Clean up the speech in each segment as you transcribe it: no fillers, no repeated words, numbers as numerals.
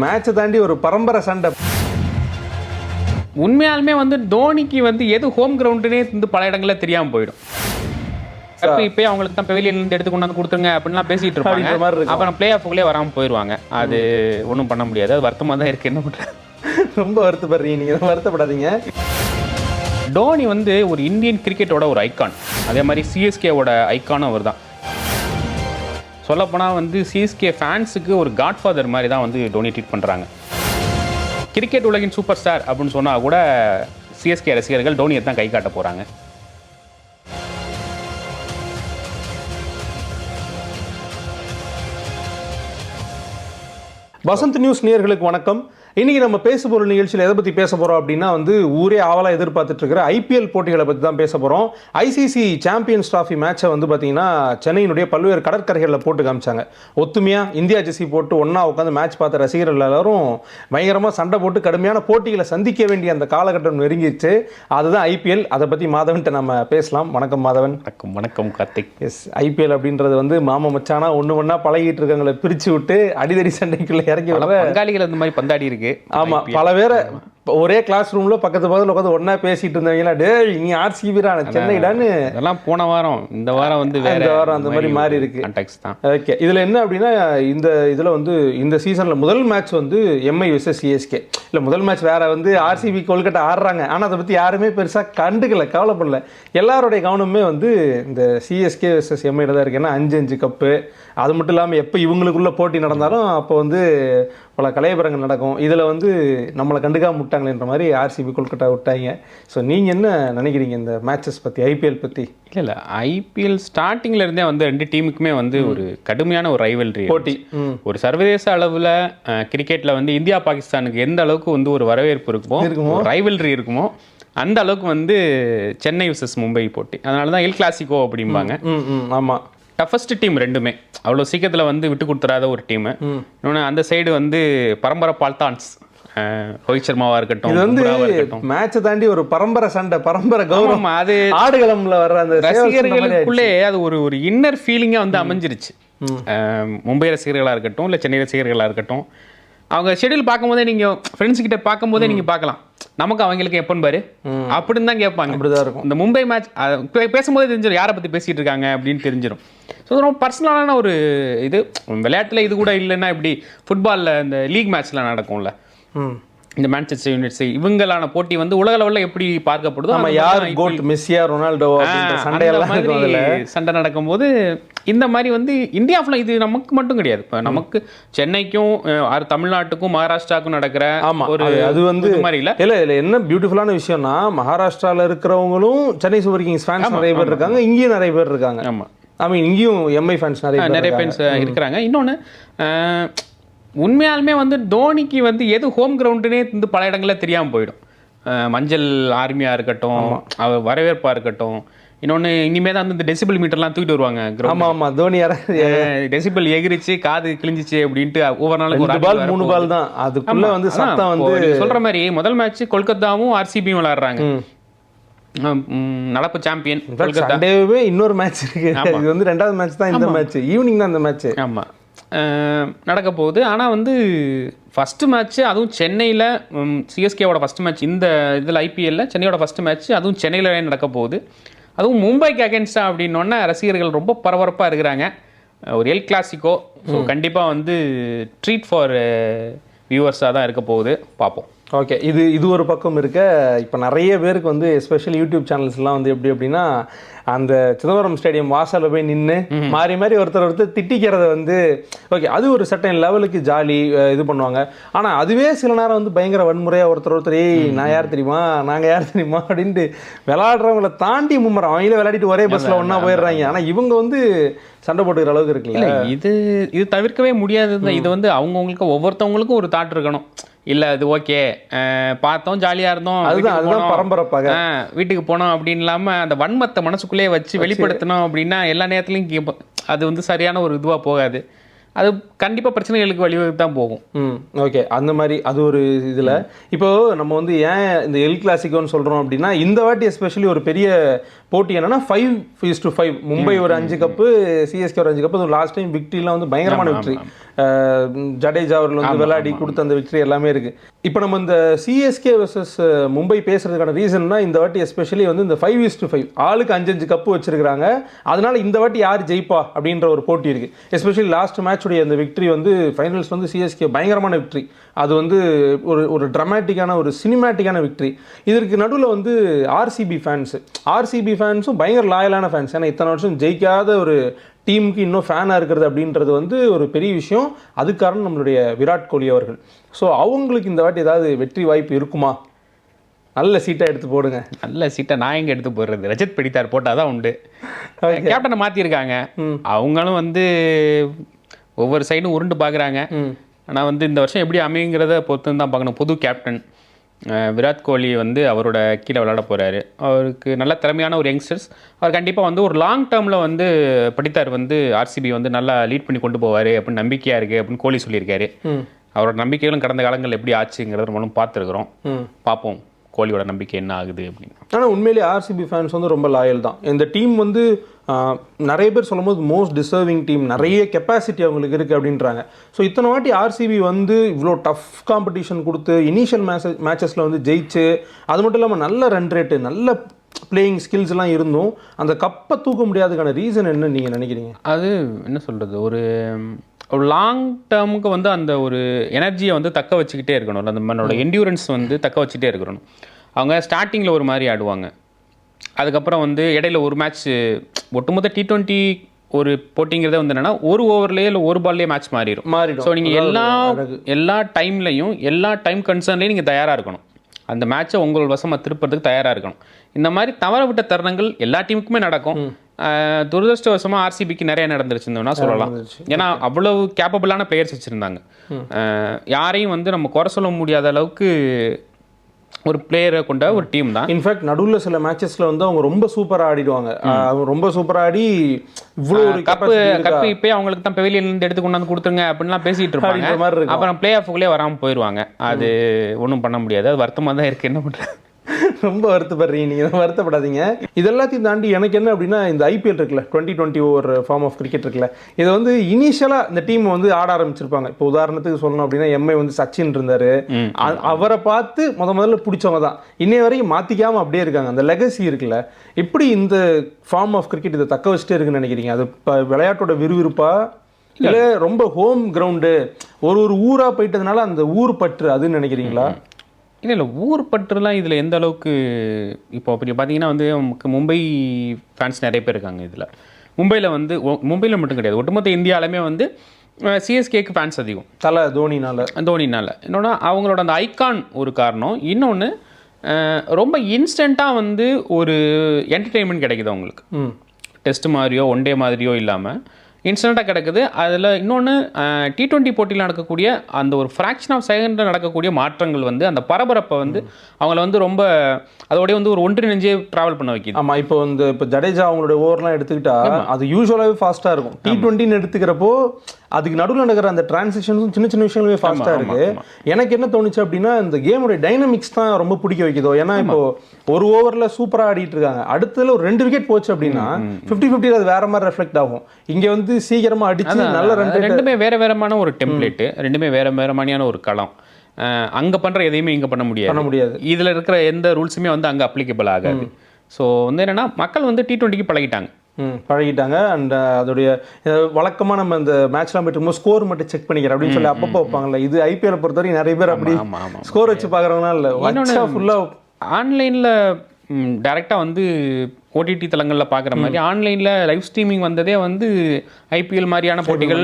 மேட்சை தாண்டி ஒரு பரம்பரை சண்டை. உண்மையாலுமே வந்து தோனிக்கு வந்து எது ஹோம் கிரவுண்டுனே வந்து பல இடங்களில் தெரியாமல் போயிடும். இப்போ அவங்களுக்கு தான் பெவிலியன்லேருந்து எடுத்து கொண்டாந்து கொடுத்துருங்க அப்படின்லாம் பேசிட்டு இருப்பாங்க. அப்புறம் பிளே ஆஃபுக்குள்ளே வராமல் போயிடுவாங்க. அது ஒன்றும் பண்ண முடியாது. அது வருத்தமாக தான் இருக்குது. என்ன பண்ணுறது, ரொம்ப வருத்தப்படுறீங்க. நீங்கள் வருத்தப்படாதீங்க. டோனி வந்து ஒரு இந்தியன் கிரிக்கெட்டோட ஒரு ஐக்கான். அதே மாதிரி சிஎஸ்கேவோட ஐக்கானும் அவர் தான். சொல்லப்போனால் வந்து சிஎஸ்கே ஃபேன்ஸுக்கு ஒரு காட்ஃபாதர் மாதிரி தான் வந்து டோனி ட்ரீட் பண்ணுறாங்க. கிரிக்கெட் உலகின் சூப்பர் ஸ்டார் அப்படின்னு சொன்னால் கூட சிஎஸ்கே ரசிகர்கள் டோனியை தான் கை காட்ட போகிறாங்க. வசந்த் நியூஸ் நேயர்களுக்கு வணக்கம். இன்னைக்கு நம்ம பேசுபொருள் நிகழ்ச்சியில் எதை பற்றி பேச போகிறோம் அப்படின்னா வந்து ஊரே ஆவலாக எதிர்பார்த்துட்டு இருக்கிற ஐபிஎல் போட்டிகளை பற்றி தான் பேச போகிறோம். ஐசிசி சாம்பியன்ஸ் டிராஃபி மேட்சை வந்து பார்த்தீங்கன்னா சென்னையினுடைய பல்வேறு கடற்கரைகளில் போட்டு காமிச்சாங்க. ஒத்துமையாக இந்தியா ஜெர்சி போட்டு ஒன்றா உட்காந்து மேட்ச் பார்த்த ரசிகர்கள் எல்லாரும் பயங்கரமாக சண்டை போட்டு கடுமையான போட்டிகளை சந்திக்க வேண்டிய அந்த காலகட்டம் நெருங்கிடுச்சு. அதுதான் ஐபிஎல். அதை பற்றி மாதவன்கிட்ட நம்ம பேசலாம். வணக்கம் மாதவன். வணக்கம். வணக்கம் கார்த்திக். எஸ், ஐபிஎல் அப்படின்றது வந்து மாமா மச்சானா ஒன்று பழகிட்டு இருக்காங்களை பிரித்து விட்டு அடிதடி சண்டைக்குள்ளே இறங்கி வர பங்காளிகள் அந்த மாதிரி பந்தாடி இருக்கு. ஆமா, பல பேரை ஒரே கிளாஸ் ரூம்ல பக்கத்து பக்கத்துல உட்காந்து ஒன்னா பேசிட்டு இருந்தவங்களா, டே நீ ஆர்சிபிரான சென்னைடான்னு அதெல்லாம் போன வாரம். இந்த வாரம் வந்து வேற வாரம் அந்த மாதிரி மாறி இருக்கு. ஓகே, இதுல என்ன அப்படின்னா இந்த இதுல வந்து இந்த சீசன்ல முதல் மேட்ச் வந்து எம்ஐ வெர்சஸ் சிஎஸ்கே. இல்ல முதல் மேட்ச் வேற வந்து ஆர்சிபி கொல்கட்டா ஆடுறாங்க. ஆனா அதை பத்தி யாருமே பெருசா கண்டுக்கல, கவலைப்படல. எல்லாருடைய கவனமே வந்து இந்த சிஎஸ்கே வெர்சஸ் எம்ஐ தான் இருக்கு. ஏன்னா 5 கப்பு. அது மட்டும் இல்லாமல் எப்போ இவங்களுக்குள்ள போட்டி நடந்தாலும் அப்போ வந்து பல கலையபரங்கள் நடக்கும். இதில் வந்து நம்மளை கண்டுக்காம விட்டாங்களேன்ற மாதிரி ஆர்சிபி கொல்கட்டா விட்டாங்க. ஸோ நீங்கள் என்ன நினைக்கிறீங்க இந்த மேட்சஸ் பற்றி, ஐபிஎல் பற்றி? இல்லை, ஐபிஎல் ஸ்டார்டிங்கில் இருந்தே வந்து 2 டீமுக்குமே வந்து ஒரு கடுமையான ஒரு ரைவல்ரி போட்டி. ஒரு சர்வதேச அளவில் கிரிக்கெட்டில் வந்து இந்தியா பாகிஸ்தானுக்கு எந்த அளவுக்கு வந்து ஒரு வரவேற்பு இருக்குமோ, ரைவல்ரி இருக்குமோ, அந்த அளவுக்கு வந்து சென்னை விசஸ் மும்பை போட்டி. அதனால தான் எல் கிளாசிக்கோ அப்படிம்பாங்க. ஆமாம், டஃபஸ்ட் டீம் ரெண்டுமே. அவ்வளோ சீக்கிரத்தில் வந்து விட்டு கொடுத்துறாத ஒரு டீமு. இன்னொன்று அந்த சைடு வந்து பரம்பரை பால்தான்ஸ், ரோஹித் சர்மாவா இருக்கட்டும். இது வந்து மேட்சை தாண்டி ஒரு பரம்பரை சண்டை, பரம்பரை கௌரவம். அது ஆடுகளம்ல வர்ற அந்த ரசிகர்களுக்குள்ளே அது ஒரு இன்னர் ஃபீலிங்காக வந்து அமைஞ்சிருச்சு. மும்பை ரசிகர்களாக இருக்கட்டும், இல்லை சென்னை ரசிகர்களாக இருக்கட்டும், அவங்க ஷெடியூல் பார்க்கும்போதே நீங்கள் ஃப்ரெண்ட்ஸ் கிட்ட பார்க்கும்போதே நீங்கள் பார்க்கலாம், நமக்கு அவங்களுக்கு எப்போன்னு பாரு அப்படின்னு தான் கேட்பாங்க. அப்படிதான் இருக்கும். இந்த மும்பை மேட்ச் பேசும்போதே தெரிஞ்சிடும் யாரை பற்றி பேசிகிட்டு இருக்காங்க அப்படின்னு தெரிஞ்சிடும். ஸோ ரொம்ப பர்சனலான ஒரு இது. விளையாட்டில் இது கூட இல்லைன்னா இப்படி ஃபுட்பாலில் இந்த லீக் மேட்ச்லாம் நடக்கும்ல, இந்த மான்செஸ்டர் யுனைடெட் இவங்களான போட்டி வந்து உலக லெவலில் எப்படி பார்க்கப்படுதோ, நம்ம யார் கோட், மெஸ்ஸியா ரொனால்டோ சண்டை நடக்கும்போது இந்த மாதிரி வந்து இந்தியா ஃபுல்லாக இது நமக்கு மட்டும் கிடையாது. இப்போ நமக்கு சென்னைக்கும் தமிழ்நாட்டுக்கும் மகாராஷ்டிராவுக்கும் நடக்கிற ஒரு அது வந்து மாதிரி இல்லை. இல்லை என்ன பியூட்டிஃபுல்லான விஷயம்னா, மகாராஷ்டிராவில் இருக்கிறவங்களும் சென்னை சூப்பர் கிங்ஸ் ஃபேன்ஸ் நிறைய பேர் இருக்காங்க, இங்கேயும் நிறைய பேர் இருக்காங்க. ஆமாம், ஐ மீன் இங்கேயும் எம்ஐ ஃபேன்ஸ் நிறைய ஃபேன்ஸ் இருக்கிறாங்க. இன்னொன்று உண்மையாலுமே வந்து தோனிக்கு வந்து எது ஹோம் கிரவுண்டுனே வந்து பல இடங்களில் தெரியாமல் போயிடும். மஞ்சள் ஆர்மியாக இருக்கட்டும், அவர் வரவேற்பாக இருக்கட்டும். இன்னொன்று இனிமேல் தான் வந்து இந்த டெசிபிள் மீட்டர்லாம் தூக்கிட்டு வருவாங்க. ஆமாம், தோனி டெசிபிள் எகிரிச்சு காது கிழிஞ்சிச்சு அப்படின்ட்டு ஒவ்வொரு நாளுக்கு ஒரு பால் 3 பால் தான் அதுக்குள்ள வந்து சத்தம் வந்து சொல்கிற மாதிரி. முதல் மேட்ச் கொல்கத்தாவும் ஆர்சிபியும் விளையாடுறாங்க, நடப்பு சாம்பியன் கொல்கத்தா. இன்னொரு மேட்ச் இருக்கு, இது வந்து 2வது மேட்ச் தான். இந்த மேட்ச் ஈவினிங் தான் இந்த மேட்ச். ஆமாம், நடக்க போகுது. ஆனால் வந்து ஃபஸ்ட்டு மேட்ச்சு, அதுவும் சென்னையில் சிஎஸ்கேவோட ஃபஸ்ட்டு மேட்ச் இந்த இதில் ஐபிஎல்லில் சென்னையோட ஃபஸ்ட்டு மேட்ச்சு, அதுவும் சென்னையில் நடக்க போகுது. அதுவும் மும்பைக்கு அகேன்ஸ்டா அப்படின்னோடனே ரசிகர்கள் ரொம்ப பரபரப்பாக இருக்கிறாங்க. ஒரு எல் கிளாசிக்கோ. ஸோ கண்டிப்பாக வந்து ட்ரீட் ஃபார் வியூவர்ஸாக தான் இருக்க போகுது, பார்ப்போம். ஓகே, இது ஒரு பக்கம் இருக்க. இப்போ நிறைய பேருக்கு வந்து எஸ்பெஷலி யூடியூப் சேனல்ஸ்லாம் வந்து எப்படி அப்படின்னா, அந்த சிதம்பரம் ஸ்டேடியம் வாசலில் போய் நின்று மாறி மாறி ஒருத்தர் திட்டிக்கிறத வந்து ஓகே, அது ஒரு சர்டன் லெவலுக்கு ஜாலி இது பண்ணுவாங்க. ஆனால் அதுவே சில நேரம் வந்து பயங்கர வன்முறையாக ஒருத்தர் ஏய் நான் யார் தெரியுமா, நாங்கள் யார் தெரியுமா அப்படின்ட்டு விளையாடுறவங்களை தாண்டி மும்முறை அவங்களே விளையாடிட்டு ஒரே பஸ்ஸில் ஒன்றா போயிடுறாங்க. ஆனால் இவங்க வந்து சண்டை போட்டுக்கிற அளவுக்கு இருக்குல்ல. இது தவிர்க்கவே முடியாது. இது வந்து அவங்கவுங்களுக்கு ஒவ்வொருத்தவங்களுக்கும் ஒரு தாட் இருக்கணும். இல்லை அது ஓகே பார்த்தோம் ஜாலியாக இருந்தோம், அதுதான் பரம்பரைப்பாக வீட்டுக்கு போனோம் அப்படின்னு இல்லாமல் அந்த வன்மத்தை மனசுக்குள்ளேயே வச்சு வெளிப்படுத்தணும் அப்படின்னா எல்லா நேரத்துலையும் அது வந்து சரியான ஒரு இதுவாக போகாது. அது கண்டிப்பாக பிரச்சனைகளுக்கு வழிவகுத்து தான் போகும். ஓகே, அந்த மாதிரி அது ஒரு இதில் இப்போ நம்ம வந்து ஏன் இந்த எல் கிளாசிக்கோன்னு சொல்கிறோம் அப்படின்னா, இந்த வாட்டி எஸ்பெஷலி ஒரு பெரிய போட்டி என்னன்னா 5-5 மும்பை ஒரு 5 கப்பு, சிஎஸ்கே ஒரு 5 கப்பு. அது லாஸ்ட் டைம் விக்ட்ரிலாம் வந்து பயங்கரமான விக்ட்ரி. ஜடேஜா அவர்கள் வந்து விளையாடி கொடுத்த அந்த விக்ட்ரி எல்லாமே இருக்கு. இப்போ நம்ம இந்த சிஎஸ்கே வர்சஸ் மும்பை பேசுறதுக்கான ரீசன்னா, இந்த வாட்டி எஸ்பெஷலி வந்து இந்த 5-5 ஆளுக்கு 5-5 கப்பு வச்சிருக்காங்க. அதனால இந்த வாட்டி யார் ஜெயிப்பா அப்படின்ற ஒரு போட்டி இருக்கு. எஸ்பெஷலி லாஸ்ட் மேட்சுடைய அந்த விக்ட்ரி வந்து ஃபைனல்ஸ் வந்து சிஎஸ்கே பயங்கரமான விக்ட்ரி. அது வந்து ஒரு ட்ராமாட்டிக்கான ஒரு சினிமேட்டிக்கான விக்ட்ரி. இதற்கு நடுவில் வந்து ஆர்சிபி ஃபேன்ஸும் பயங்கர லாயலான ஃபேன்ஸ். ஏன்னா இத்தனை வருஷம் ஜெயிக்காத ஒரு டீமுக்கு இன்னும் ஃபேனாக இருக்கிறது அப்படின்றது வந்து ஒரு பெரிய விஷயம். அதுக்கு காரணம் நம்மளுடைய விராட் கோலி அவர்கள். ஸோ அவங்களுக்கு இந்த வாட்டி ஏதாவது வெற்றி வாய்ப்பு இருக்குமா? நல்ல சீட்டாக எடுத்து போடுங்க. நல்ல சீட்டை நான் எங்கே எடுத்து போடுறது? ரஜத் படித்தார் போட்டால் தான் உண்டு. கேப்டனை மாற்றிருக்காங்க. அவங்களும் வந்து ஒவ்வொரு சைடும் உருண்டு பார்க்குறாங்க. ஆனால் வந்து இந்த வருஷம் எப்படி அமைங்கிறத பொறுத்து தான் பார்க்கணும். புது கேப்டன் விராட் கோலி வந்து அவரோட கீழே விளையாட போகிறாரு. அவருக்கு நல்ல திறமையான ஒரு யங்ஸ்டர்ஸ். அவர் கண்டிப்பாக வந்து ஒரு லாங் டேர்மில் வந்து படித்தார் வந்து ஆர்சிபி வந்து நல்லா லீட் பண்ணி கொண்டு போவார் அப்படின்னு நம்பிக்கையாக இருக்குது அப்படின்னு கோலி சொல்லியிருக்காரு. அவரோட நம்பிக்கைகளும் கடந்த காலங்கள் எப்படி ஆச்சுங்கிறத நம்மளும் பார்த்துருக்குறோம். பார்ப்போம் கோலியோட நம்பிக்கை என்ன ஆகுது அப்படின்னு. ஆனால் உண்மையிலேயே ஆர்சிபி ஃபேன்ஸ் வந்து ரொம்ப லாயல் தான். இந்த டீம் வந்து நிறைய பேர் சொல்லும் போது மோஸ்ட் டிசர்விங் டீம், நிறைய கெப்பாசிட்டி அவங்களுக்கு இருக்குது அப்படின்றாங்க. ஸோ இத்தனை வாட்டி ஆர்சிபி வந்து இவ்வளோ டஃப் காம்படிஷன் கொடுத்து இனிஷியல் மேட்சஸில் வந்து ஜெயிச்சு, அது மட்டும் இல்லாமல் நல்ல ரன் ரேட்டு, நல்ல பிளேயிங் ஸ்கில்ஸ் எல்லாம் இருந்தும் அந்த கப்பை தூக்க முடியாதுக்கான ரீசன் என்ன நீங்கள் நினைக்கிறீங்க? அது என்ன சொல்கிறது, ஒரு லாங் டேர்முக்கு வந்து அந்த ஒரு எனர்ஜியை வந்து தக்க வச்சுக்கிட்டே இருக்கணும். அந்த மன்னோட என்டியூரன்ஸ் வந்து தக்க வச்சுட்டே இருக்கணும். அவங்க ஸ்டார்டிங்கில் ஒரு மாதிரி ஆடுவாங்க, அதுக்கப்புறம் வந்து இடையில ஒரு மேட்ச் ஒட்டுமொத்த T20 ஒரு போட்டிங்கிறத வந்து என்னென்னா ஒரு ஓவர்லேயே இல்லை ஒரு பால்லேயே மேட்ச் மாறிடும். ஸோ நீங்கள் எல்லா டைம்லையும் எல்லா டைம் கன்சர்ன்லேயும் நீங்கள் தயாராக இருக்கணும். அந்த மேட்ச்சை உங்கள் வசமாக திருப்பறதுக்கு தயாராக இருக்கணும். இந்த மாதிரி தவற விட்ட தருணங்கள் எல்லா டீமுக்குமே நடக்கும். துரதிருஷ்டவசமாக ஆர்சிபிக்கு நிறைய நடந்துருச்சுன்னா சொல்லலாம். ஏன்னா அவ்வளவு கேப்பபிளான பிளேயர்ஸ் வச்சுருந்தாங்க. யாரையும் வந்து நம்ம குறை சொல்ல முடியாத அளவுக்கு ஒரு பிளேயரை கொண்ட ஒரு டீம் தான். இன்ஃபேக்ட் நடுவில் சில மேட்சஸ்ல வந்து அவங்க ரொம்ப சூப்பராக ஆடிடுவாங்க. அவங்க ரொம்ப சூப்பராக ஆடி இவ்வளோ ஒரு கப்பு இப்போ அவங்களுக்கு தான் பெவிலியன்லேருந்து எடுத்து கொண்டாந்து கொடுத்துருங்க அப்படின்லாம் பேசிகிட்டு இருப்பாங்க. அப்புறம் பிளே ஆஃபுக்குள்ளே வராமல் போயிடுவாங்க. அது ஒன்றும் பண்ண முடியாது. அது வருத்தமாக தான் இருக்குது. என்ன பண்ணுறது? ரொம்ப வருத்தப்படுறீங்க. நீங்கள் வருத்தப்படாதீங்க. இதெல்லாத்தையும் தாண்டி எனக்கு என்ன அப்படின்னா, இந்த ஐபிஎல் இருக்குல்ல, 2020 ஒரு ஃபார்ம் ஆஃப் கிரிக்கெட் இருக்குல்ல, இதை வந்து இனிஷியலாக இந்த டீம் வந்து ஆட ஆரம்பிச்சிருப்பாங்க. இப்போ உதாரணத்துக்கு சொல்லணும் அப்படின்னா, எம்ஐ வந்து சச்சின் இருந்தார். அவரை பார்த்து முதல்ல பிடிச்சவங்க தான் இன்னைய வரைக்கும் மாற்றிக்காமல் அப்படியே இருக்காங்க. அந்த லெகசி இருக்குல்ல, எப்படி இந்த ஃபார்ம் ஆஃப் கிரிக்கெட் இதை தக்க வச்சுட்டே இருக்குன்னு நினைக்கிறீங்க? அது இப்போ விளையாட்டோட விறுவிறுப்பா இல்லை ரொம்ப ஹோம் கிரவுண்டு ஒரு ஊராக போயிட்டதுனால அந்த ஊர் பற்று அதுன்னு நினைக்கிறீங்களா? இல்லை ஊர் பற்றுலாம் இதில் எந்த அளவுக்கு இப்போ அப்படி பார்த்தீங்கன்னா வந்து மும்பை ஃபேன்ஸ் நிறைய பேர் இருக்காங்க. இதில் மும்பையில் மட்டும் கிடையாது, ஒட்டுமொத்த இந்தியாவிலுமே வந்து சிஎஸ்கேக்கு ஃபேன்ஸ் அதிகம். தோனினால இன்னொன்று அவங்களோட அந்த ஐகான் ஒரு காரணம். இன்னொன்று ரொம்ப இன்ஸ்டண்ட்டாக வந்து ஒரு என்டர்டெயின்மெண்ட் கிடைக்குது அவங்களுக்கு. டெஸ்ட் மாதிரியோ ஒன் டே மாதிரியோ இல்லாமல் இன்ஸ்டண்ட்டாக கிடக்குது. அதில் இன்னொன்று T20 போட்டியில் நடக்கக்கூடிய அந்த ஒரு ஃப்ராக்ஷன் ஆஃப் செகண்டில் நடக்கக்கூடிய மாற்றங்கள் வந்து அந்த பரபரப்பை வந்து அவங்கள வந்து ரொம்ப அதோடய வந்து ஒரு ஒன்றிணைஞ்சே ட்ராவல் பண்ண வைக்கிது. ஆமாம், இப்போ ஜடேஜா அவங்களுடைய ஓவர்லாம் எடுத்துக்கிட்டா அது யூஸ்வலாகவே ஃபாஸ்ட்டாக இருக்கும். T20 எடுத்துக்கிறப்போ அதுக்கு நடுவில் நடக்கிற அந்த டிரான்சிஷன்ஸும் சின்ன சின்ன விஷயங்களுமே ஃபாஸ்ட்டாக இருக்குது. எனக்கு என்ன தோணுச்சு அப்படின்னா, இந்த கேமுடைய டைனமிக்ஸ் தான் ரொம்ப பிடிக்க வைக்குதோ. ஏன்னா இப்போ ஒரு ஓவரில் சூப்பராக ஆடிட்டு இருக்காங்க, அடுத்ததில் ஒரு 2 விக்கெட் போச்சு அப்படின்னா 50-50 அது வேற மாதிரி ரெஃப்ளெக்ட் ஆகும். இங்கே வந்து சீக்கிரமாக அடிச்சு நல்ல ரன். ரெண்டுமே வேறமான ஒரு டெம்ப்ளேட்டு, ரெண்டுமே வேறமான ஒரு களம். அங்கே பண்ணுற எதையுமே இங்கே பண்ண முடியாது. இதில் இருக்கிற எந்த ரூல்ஸுமே வந்து அங்கே அப்ளிகபிள் ஆகாது. ஸோ வந்து என்னென்னா மக்கள் வந்து T20க்கு பழகிட்டாங்க. அண்ட் அதோடைய வழக்கமாக நம்ம இந்த மேட்ச்லாம் போயிட்டு இருக்கும்போது ஸ்கோர் மட்டும் செக் பண்ணிக்கிறேன் அப்படின்னு சொல்லி அப்பப்போ வைப்பாங்கல்ல. இது ஐபிஎல் பொறுத்த வரைக்கும் நிறைய பேர் அப்படி ஸ்கோர் வச்சு பார்க்குறவங்களாம் இல்லை, ஃபுல்லாக ஆன்லைனில் டேரெக்டாக வந்து ஓடிடி தளங்களில் பார்க்குற மாதிரி ஆன்லைனில் லைவ் ஸ்ட்ரீமிங் வந்ததே வந்து ஐபிஎல் மாதிரியான போட்டிகள்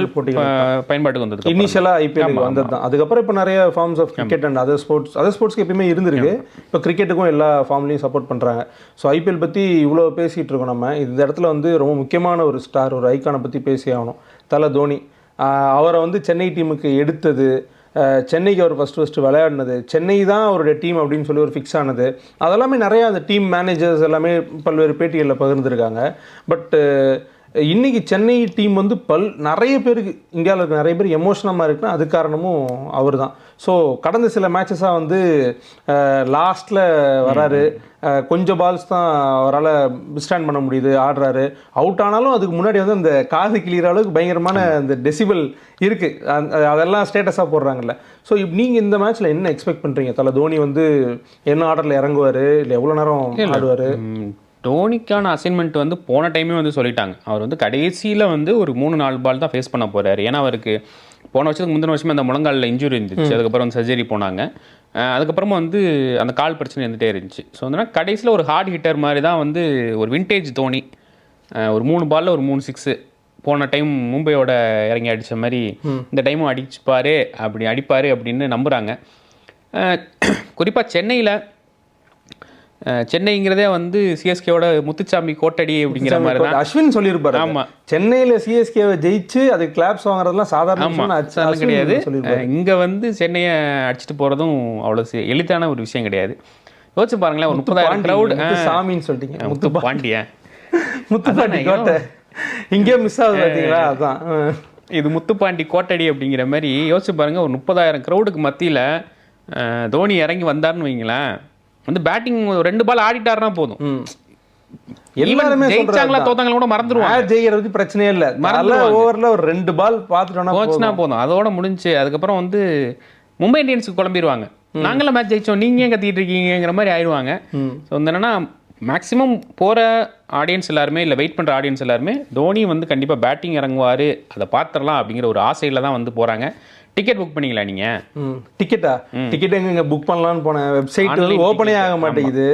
பயன்பாட்டுக்கு வந்தது. இனிஷியலாக ஐபிஎல் வந்தது தான். அதுக்கப்புறம் இப்போ நிறைய forms of cricket and other ஸ்போர்ட்ஸ்க்கு எப்பயுமே இருந்திருக்கு. இப்போ கிரிக்கெட்டுக்கும் எல்லா ஃபார்ம்லையும் சப்போர்ட் பண்ணுறாங்க. ஸோ ஐபிஎல் பற்றி இவ்வளோ பேசிகிட்டு இருக்கோம் நம்ம. இந்த இடத்துல வந்து ரொம்ப முக்கியமான ஒரு ஸ்டார், ஒரு ஐக்கானை பற்றி பேசி ஆகணும். தல தோனி. அவரை வந்து சென்னை டீமுக்கு எடுத்தது, சென்னைக்கு அவர் ஃபஸ்ட்டு விளையாடினது, சென்னை தான் அவருடைய டீம் அப்படின்னு சொல்லி ஒரு ஃபிக்ஸ் ஆனது, அதெல்லாமே நிறையா அந்த டீம் மேனேஜர்ஸ் எல்லாமே பல்வேறு பேட்டிகளில் பகிர்ந்துருக்காங்க. பட் இன்னைக்கு சென்னை டீம் வந்து நிறைய பேருக்கு இந்தியாவில் இருக்க நிறைய பேர் எமோஷனமாக இருக்குன்னா அது காரணமும் அவர் தான். ஸோ கடந்த சில மேட்சஸாக வந்து லாஸ்ட்டில் வராரு, கொஞ்சம் பால்ஸ் தான் அவரால் விஸ்டாண்ட் பண்ண முடியுது, ஆடுறாரு. அவுட் ஆனாலும் அதுக்கு முன்னாடி வந்து அந்த காது கிளியர் அளவுக்கு பயங்கரமான அந்த டெசிபிள் இருக்குது, அதெல்லாம் ஸ்டேட்டஸாக போடுறாங்கல்ல. ஸோ நீங்கள் இந்த மேட்ச்சில் என்ன எக்ஸ்பெக்ட் பண்ணுறீங்க? தலை தோனி வந்து என்ன ஆர்டரில் இறங்குவார், இல்லை எவ்வளோ நேரம் ஆடுவார்? தோனிக்கான அசைன்மெண்ட் வந்து போன டைமே வந்து சொல்லிட்டாங்க. அவர் வந்து கடைசியில் வந்து ஒரு 3-4 பால் தான் ஃபேஸ் பண்ண போகிறாரு. ஏன்னா அவருக்கு போன வருஷத்துக்கு முந்தின வருஷமே அந்த முழங்காலில் இன்ஜுரி இருந்துச்சு, அதுக்கப்புறம் வந்து சர்ஜரி போனாங்க. அதுக்கப்புறமா வந்து அந்த கால் பிரச்சனை இருந்துகிட்டே இருந்துச்சு. ஸோ அதனால் கடைசியில் ஒரு ஹார்ட் ஹிட்டர் மாதிரி தான் வந்து ஒரு விண்டேஜ் தோனி, ஒரு 3 பாலில் ஒரு 3 6 போன டைம் மும்பையோட இறங்கி அடித்த மாதிரி இந்த டைமும் அடிப்பார் அப்படின்னு நம்புகிறாங்க. குறிப்பாக சென்னைங்கிறதே வந்து சிஎஸ்கேவோட முத்துச்சாமி கோட்டடி அப்படிங்கிற மாதிரி தான் அஸ்வின் சொல்லியிருப்பாரு. ஆமாம், சென்னையில் சிஎஸ்கேவை ஜெயிச்சு அது கிளாப்ஸ் வாங்குறதுலாம் சாதாரண கிடையாது. இங்கே வந்து சென்னையை அடிச்சுட்டு போகிறதும் அவ்வளோ எளிதான ஒரு விஷயம் கிடையாது. யோசிச்சு பாருங்களேன், ஒரு 30,000 கிரௌடு. சாமின்னு சொல்லிட்டீங்க, முத்து பாண்டியா, முத்துப்பாண்டி கோட்டை இங்கே மிஸ் ஆகுது பார்த்தீங்களா? அதான் இது முத்துப்பாண்டி கோட்டடி அப்படிங்கிற மாதிரி யோசிச்சு பாருங்க. ஒரு 30,000 கிரௌடுக்கு மத்தியில் தோனி இறங்கி வந்தாருன்னு வைங்களேன், வந்து பேட்டிங் 2 பால் ஆடிட்டாருன்னா போதும், எல்லாருமே ஜெயிச்சாங்களா தோத்தாங்களா கூட மறந்துடுவாங்க. ஜெயிக்கிற பத்தி பிரச்சனையே இல்லை, ஓவரில் ஒரு 2 பால் பார்த்துட்டோம்னா போதும், அதோட முடிஞ்சு. அதுக்கப்புறம் வந்து மும்பை இந்தியன்ஸுக்கு குழம்பிடுவாங்க, நாங்களாம் மேட்ச் ஜெயிச்சோம் நீங்க ஏன் கத்திட்டு இருக்கீங்கிற மாதிரி ஆயிடுவாங்க. ஸோ வந்து என்னன்னா மேக்ஸிமம் போகிற ஆடியன்ஸ் எல்லாருமே, இல்லை வெயிட் பண்ணுற ஆடியன்ஸ் எல்லாருமே தோனி வந்து கண்டிப்பாக பேட்டிங் இறங்குவார், அதை பார்த்துடலாம் அப்படிங்கிற ஒரு ஆசையில் தான் வந்து போகிறாங்க. டிக்கெட் புக் பண்ணிங்களா நீங்கள்? டிக்கெட் எங்க புக் பண்ணலாம்னு போனேன், வெப்சைட் ஓப்பனே ஆக மாட்டேங்குது.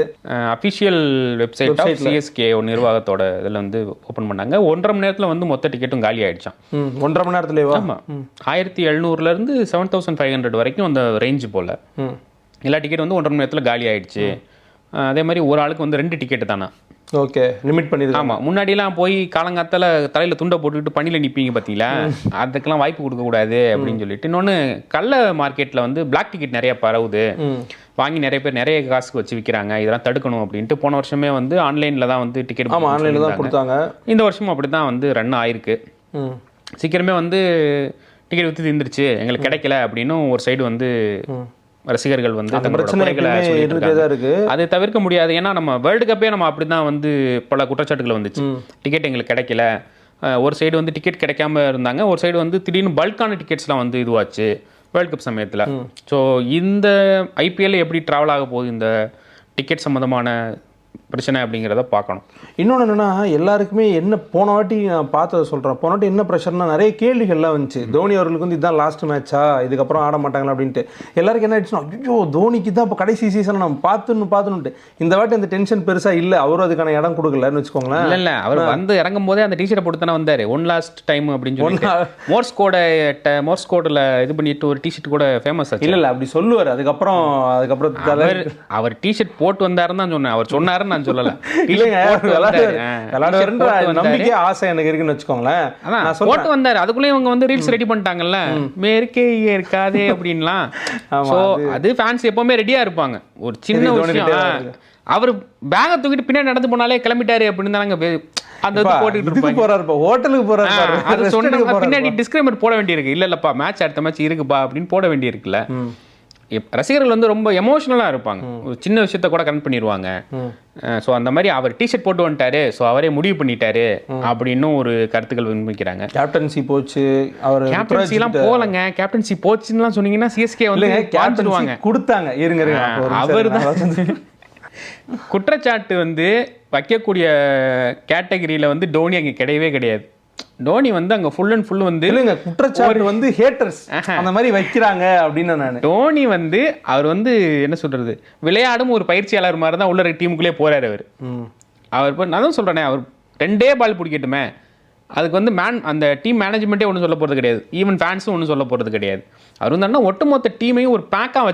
அஃபிஷியல் வெப்சைட் ஆஃப் சிஎஸ்கே நிர்வாகத்தோட இதில் வந்து ஓப்பன் பண்ணாங்க. 1.5 மணி நேரத்தில் வந்து மொத்த டிக்கெட்டும் காலி ஆகிடுச்சான். 1.5 மணி நேரத்துலேயே? ஆமாம், 1700 7,500 வரைக்கும் அந்த ரேஞ்சு போல் எல்லா டிக்கெட் வந்து 1.5 மணி நேரத்தில் காலி ஆகிடுச்சு. அதே மாதிரி ஒரு ஆளுக்கு வந்து 2 டிக்கெட்டு தானே. ஓகே, லிமிட் பண்ணிடுது. ஆமாம், முன்னாடிலாம் போய் காலங்காத்தால தலையில் துண்டை போட்டுக்கிட்டு பணியில் நிற்பீங்க பார்த்தீங்களா, அதுக்கெல்லாம் வாய்ப்பு கொடுக்கக்கூடாது அப்படின்னு சொல்லிட்டு. இன்னொன்று, கள்ள மார்க்கெட்டில் வந்து பிளாக் டிக்கெட் நிறைய பரவுது, வாங்கி நிறைய பேர் நிறைய காசுக்கு வச்சு விற்கிறாங்க, இதெல்லாம் தடுக்கணும் அப்படின்ட்டு போன வருஷமே வந்து ஆன்லைனில் தான் வந்து டிக்கெட் ஆன்லைனில் தான் கொடுத்தாங்க. இந்த வருஷமும் அப்படி தான் வந்து ரன் ஆயிருக்கு. சீக்கிரமே வந்து டிக்கெட் விற்று தீர்ந்துருச்சு, எங்களுக்கு கிடைக்கல அப்படின்னு ஒரு சைடு வந்து ரசிகர்கள் வந்து அதை தவிர்க்க முடியாது. ஏன்னா நம்ம வேர்ல்டு கப்பே நம்ம அப்படிதான் வந்து பல குற்றச்சாட்டுகள் வந்துச்சு, டிக்கெட் எங்களுக்கு கிடைக்கல. ஒரு சைடு வந்து டிக்கெட் கிடைக்காம இருந்தாங்க, ஒரு சைடு வந்து திடீர்னு பல்கான டிக்கெட்ஸ்லாம் வந்து இதுவாச்சு வேர்ல்டு கப் சமயத்தில். ஸோ இந்த ஐபிஎல் எப்படி ட்ராவல் ஆக போகுது, இந்த டிக்கெட் சம்மந்தமான பிரச்சனை அப்படிங்கிறத பார்க்கணும். இன்னொன்று என்னென்னா, எல்லாருக்குமே என்ன போன வாட்டி நான் பார்த்ததை சொல்கிறேன், போன வாட்டி என்ன ப்ரெஷர்னா நிறைய கேள்விகள்லாம் வந்துச்சு. தோனி அவர்களுக்கு வந்து இதுதான் லாஸ்ட் மேட்சா, இதுக்கப்புறம் ஆட மாட்டாங்களா அப்படின்ட்டு. எல்லாருக்கும் என்ன ஆயிடுச்சுன்னா, ஐயோ தோனிக்கு தான் இப்போ கடைசி சீசனை நம்ம பார்த்துன்னுட்டு. இந்த வாட்டி அந்த டென்ஷன் பெருசாக இல்லை, அவரும் அதுக்கான இடம் கொடுக்கலன்னு வச்சுக்கோங்களேன். இல்லை அவர் வந்து இறங்கும் போதே அந்த டிஷர்ட்டை போட்டு தானே வந்தார், ஒன் லாஸ்ட் டைம் அப்படின்னு சொல்லி. மோர்ஸ் கோடில் இது பண்ணிட்டு ஒரு டிஷர்ட் கூட ஃபேமஸ் ஆச்சு. இல்லை அப்படி சொல்லுவார். அதுக்கப்புறம் அவர் டிஷர்ட் போட்டு வந்தாருன்னு தான் சொன்னேன், அவர் சொன்னாருன்னு நான் சொல்லல. நம்பிக்கை ஆசை எனக்கு இருக்குன்னு வச்சுக்கோங்களேன். போட்டு வந்தாரு, அதுக்குள்ளே இவங்க வந்து ரீல்ஸ் ரெடி பண்ணிட்டாங்கல்ல, மேற்கே இருக்காதே அப்படின்லாம். அது ஃபேன்ஸ் எப்பவுமே ரெடியா இருப்பாங்க. ஒரு சின்ன விஷயம், அவர் பேக தூக்கிட்டு பின்னாடி நடந்து போனாலே கிளம்பிட்டாரு அப்படின்னு தானங்க அந்த போட்டுக்கிட்டு போறாரு, ஹோட்டலுக்கு போறாரு. அது சொன்ன பின்னாடி டிஸ்க்ளைமர் போட வேண்டியிருக்கு, இல்ல இல்லப்பா மேட்ச் அடுத்த மேட்ச் இருக்குப்பா அப்படின்னு போட வேண்டியிருக்குல்ல. ரசிகர்கள் வந்து ரொம்ப எமோஷனலாக இருப்பாங்க, ஒரு சின்ன விஷயத்த கூட கனெக்ட் பண்ணிடுவாங்க. ஸோ அந்த மாதிரி அவர் டிஷர்ட் போட்டு வந்துட்டாரு, ஸோ அவரே முடிவு பண்ணிட்டாரு அப்படின்னு ஒரு கருத்துக்கள் விமர்சிக்கிறாங்க. கேப்டன்சி போச்சு, அவர் கேப்டன்சிலாம் போலங்க, கேப்டன்சி போச்சுன்னுலாம் சொன்னீங்கன்னா சிஎஸ்கே வந்து கேப்டன்சி கொடுத்தாங்க. அவர் தான் குற்றச்சாட்டு வந்து வைக்கக்கூடிய கேட்டகரியில் வந்து டோனி அங்கே கிடையவே கிடையாது. டோனி வந்து அங்க ஃபுல் அண்ட் ஃபுல் வந்து இல்லைங்க, குற்றச்சாட்டு வந்து ஹேட்டர்ஸ் அந்த மாதிரி வைக்கிறாங்க அப்படின்னு நான். டோனி வந்து அவர் வந்து என்ன சொல்றது, விளையாடும் ஒரு பயிற்சியாளர் மாதிரி தான் உள்ள டீமுக்குள்ளே போறாரு அவர். நான் தான் சொல்றேனே, அவர் 2 பால் பிடிக்கட்டுமே, அதுக்கு வந்து அந்த டீம் மேனேஜ்மெண்ட்டே ஒன்றும் சொல்ல போகிறது கிடையாது, ஈவன் ஃபேன்ஸும் ஒன்றும் சொல்ல போகிறது கிடையாது. அவர் வந்து ஒட்டுமொத்த டீமையும் ஒரு பேக்காக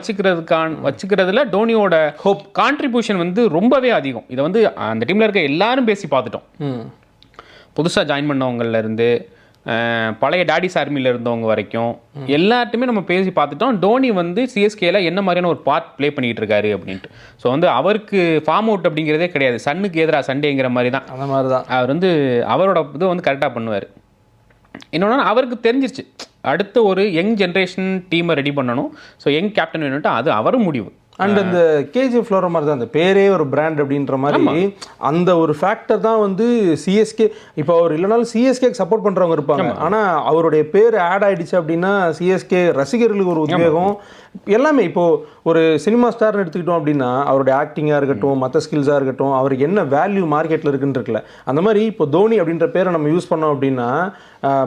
வச்சுக்கிறதுல டோனியோட கான்ட்ரிபியூஷன் வந்து ரொம்பவே அதிகம். இதை வந்து அந்த டீமில் இருக்க எல்லாரும் பேசி பார்த்துட்டோம். புதுசாக ஜாயின் பண்ணவங்கலேருந்து பழைய டாடிஸ் ஆர்மியில் இருந்தவங்க வரைக்கும் எல்லார்ட்டுமே நம்ம பேசி பார்த்துட்டோம். டோனி வந்து சிஎஸ்கேல என்ன மாதிரியான ஒரு பார்ட் ப்ளே பண்ணிட்டு இருக்காரு அப்படின்ட்டு. ஸோ வந்து அவருக்கு ஃபார்ம் அவுட் அப்படிங்கிறதே கிடையாது. சன்னுக்கு எதிராக சண்டேங்கிற மாதிரி தான். அந்த மாதிரி தான் அவர் வந்து அவரோட இது வந்து கரெக்டாக பண்ணுவார். இன்னொன்று அவருக்கு தெரிஞ்சிருச்சு அடுத்த ஒரு யங் ஜென்ரேஷன் டீமை ரெடி பண்ணணும். ஸோ யங் கேப்டன் வேணும்ட்டு அது அவரும் முடிவு. அண்ட் அந்த கேஜி ஃப்ளோரா மாதிரி தான் அந்த பேரே ஒரு பிராண்ட் அப்படின்ற மாதிரி அந்த ஒரு ஃபேக்டர் தான் வந்து சிஎஸ்கே. இப்போ அவர் இல்லைனாலும் சிஎஸ்கேக்கு சப்போர்ட் பண்ணுறவங்க இருப்பாங்க. ஆனால் அவருடைய பேர் ஆட் ஆகிடுச்சு அப்படின்னா சிஎஸ்கே ரசிகர்களுக்கு ஒரு உத்வேகம் எல்லாமே. இப்போது ஒரு சினிமா ஸ்டார்னு எடுத்துக்கிட்டோம் அப்படின்னா அவருடைய ஆக்டிங்காக இருக்கட்டும், மற்ற ஸ்கில்ஸாக இருக்கட்டும், அவருக்கு என்ன வேல்யூ மார்க்கெட்டில் இருக்குன்னு இருக்குல்ல, அந்த மாதிரி இப்போ தோனி அப்படின்ற பேரை நம்ம யூஸ் பண்ணோம் அப்படின்னா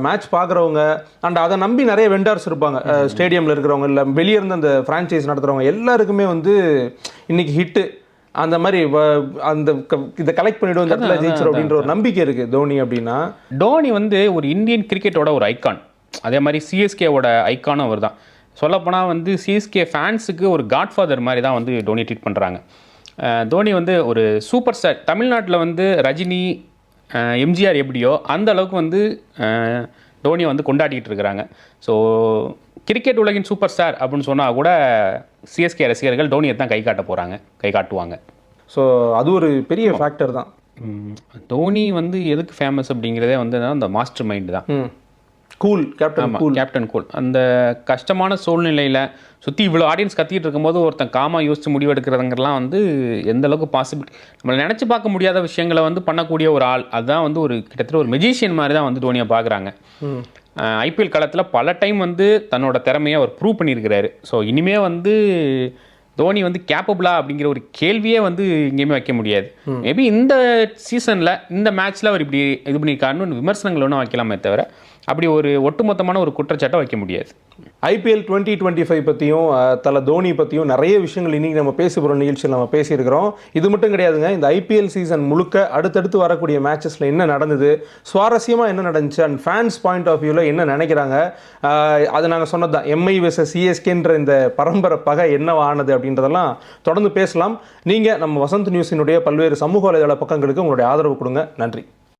மேட்ச் பார்க்குறவங்க அண்ட் அதை நம்பி நிறைய வெண்டார்ஸ் இருப்பாங்க. ஸ்டேடியமில் இருக்கிறவங்க இல்லை வெளியே இருந்து அந்த ஃப்ரான்ச்சைஸ் நடத்துகிறவங்க எல்லாருக்குமே வந்து இன்னைக்கு ஹிட்டு அந்த மாதிரி அந்த இதை கலெக்ட் பண்ணிவிடும் இந்த இடத்துல ஜெயிச்சிடும் அப்படின்ற ஒரு நம்பிக்கை இருக்குது தோனி அப்படின்னா. டோனி வந்து ஒரு இந்தியன் கிரிக்கெட்டோட ஒரு ஐக்கான், அதே மாதிரி சிஎஸ்கேவோட ஐக்கானும் அவர் தான். சொல்லப்போனால் வந்து சிஎஸ்கே ஃபேன்ஸுக்கு ஒரு காட்ஃபாதர் மாதிரி தான் வந்து டோனி ட்ரீட் பண்ணுறாங்க. தோனி வந்து ஒரு சூப்பர் ஸ்டார். தமிழ்நாட்டில் வந்து ரஜினி, எம்ஜிஆர் எப்படியோ அந்த அளவுக்கு வந்து டோனியை வந்து கொண்டாடிட்டு இருக்கிறாங்க. ஸோ கிரிக்கெட் உலகின் சூப்பர் ஸ்டார் அப்படின்னு சொன்னால் கூட சிஎஸ்கே ரசிகர்கள் டோனியை தான் கை காட்டுவாங்க. ஸோ அது ஒரு பெரிய ஃபேக்டர் தான். தோனி வந்து எதுக்கு ஃபேமஸ் அப்படிங்கிறதே வந்து அந்த மாஸ்டர் மைண்டு தான். Cool captain cool. அந்த கஷ்டமான சூழ்நிலையில் சுற்றி இவ்வளோ ஆடியன்ஸ் கத்திட்டு இருக்கும்போது ஒருத்தன் காமாக யோசிச்சு முடிவெடுக்கிறதுங்கிறலாம் வந்து எந்த அளவுக்கு பாசிபிலிட்டி நம்மளை நினச்சி பார்க்க முடியாத விஷயங்களை வந்து பண்ணக்கூடிய ஒரு ஆள். அதுதான் வந்து ஒரு கிட்டத்தட்ட ஒரு மெஜிஷியன் மாதிரி தான் வந்து தோனியை பார்க்குறாங்க. ஐபிஎல் காலத்தில் பல டைம் வந்து தன்னோட திறமையை அவர் ப்ரூவ் பண்ணியிருக்கிறாரு. ஸோ இனிமேல் வந்து தோனி வந்து கேப்பபிளா அப்படிங்கிற ஒரு கேள்வியே வந்து எங்கேயுமே வைக்க முடியாது. மேபி இந்த சீசனில் இந்த மேட்ச்சில் அவர் இப்படி இது பண்ணியிருக்காருன்னு விமர்சனங்கள் ஒன்றும் வைக்கலாமே தவிர அப்படி ஒரு ஒட்டுமொத்தமான ஒரு குற்றச்சாட்டை வைக்க முடியாது. ஐபிஎல் 2025 பற்றியும் தலை தோனி பற்றியும் நிறைய விஷயங்கள் இன்றைக்கி நம்ம பேசுகிற நிகழ்ச்சியில் நம்ம பேசியிருக்கிறோம். இது மட்டும் கிடையாதுங்க, இந்த ஐபிஎல் சீசன் முழுக்க அடுத்தடுத்து வரக்கூடிய மேட்சஸில் என்ன நடந்தது, சுவாரஸ்யமாக என்ன நடந்துச்சு, அண்ட் ஃபேன்ஸ் பாயிண்ட் ஆஃப் வியூவில் என்ன நினைக்கிறாங்க, அது நாங்கள் சொன்னது தான் எம்ஐ வெர்சஸ் சிஎஸ்கேன்ற இந்த பரம்பரை பகை என்னவானது அப்படின்றதெல்லாம் தொடர்ந்து பேசலாம். நீங்கள் நம்ம வசந்த் நியூஸினுடைய பல்வேறு சமூக வலைதள பக்கங்களுக்கு உங்களுடைய ஆதரவு கொடுங்க. நன்றி.